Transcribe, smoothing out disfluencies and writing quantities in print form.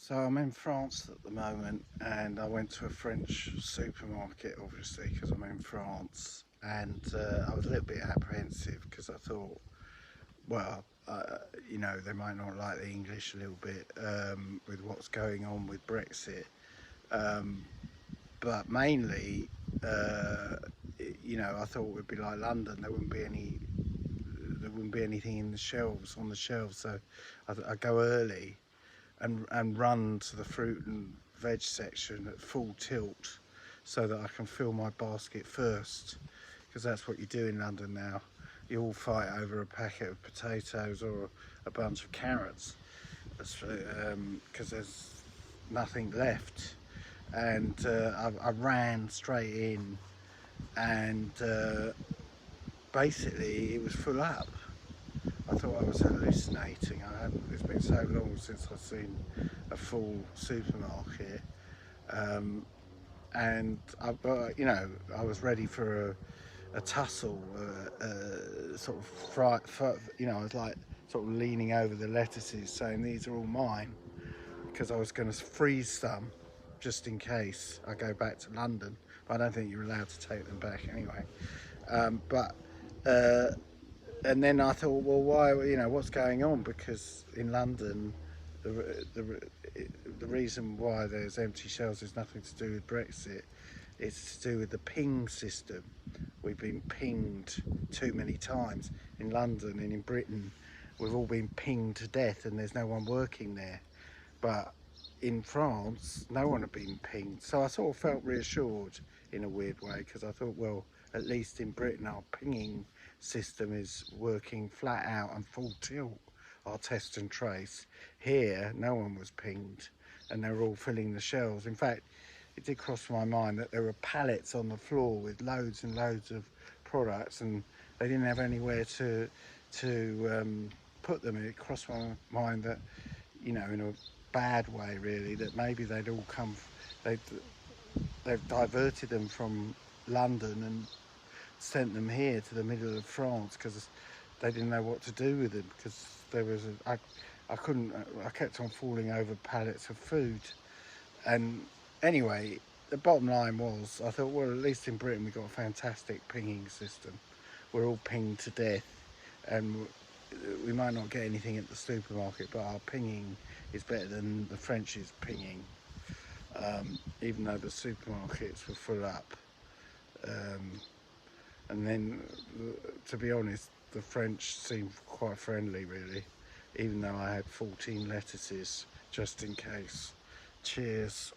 So I'm in France at the moment, and I went to a French supermarket, obviously, because I'm in France, and I was a little bit apprehensive because I thought, well, they might not like the English a little bit with what's going on with Brexit, um, but mainly, I thought it would be like London. There wouldn't be anything in the shelves on the shelves, so I go early and run to the fruit and veg section at full tilt so that I can fill my basket first, because that's what you do in London now. You all fight over a packet of potatoes or a bunch of carrots because there's nothing left. And I ran straight in, and basically it was full up. I thought I was hallucinating. It's been so long since I've seen a full supermarket, um, and I was ready for a tussle, sort of I was like sort of leaning over the lettuces, saying these are all mine, because I was going to freeze some just in case I go back to London. But I don't think you're allowed to take them back anyway. But and then I thought, well, why? What's going on? Because in London, the the the reason why there's empty shelves is nothing to do with Brexit. It's to do with the ping system. We've been pinged too many times in London and in Britain. We've all been pinged to death, and there's no one working there. But in France, no one had been pinged, so I sort of felt reassured in a weird way, because I thought, well, at least in Britain our pinging system is working flat out and full tilt, our test and trace. Here no one was pinged, and they were all filling the shelves. In fact, it did cross my mind that there were pallets on the floor with loads and loads of products, and they didn't have anywhere to put them. And it crossed my mind that, in a bad way really, that maybe they'd they've diverted them from London and sent them here to the middle of France, because they didn't know what to do with them, because I kept on falling over pallets of food. And anyway, the bottom line was, I thought, well, at least in Britain we've got a fantastic pinging system. We're all pinged to death, and we might not get anything at the supermarket, but our pinging is better than the French's pinging, even though the supermarkets were full up. And then, to be honest, the French seemed quite friendly, really, even though I had 14 lettuces just in case. Cheers.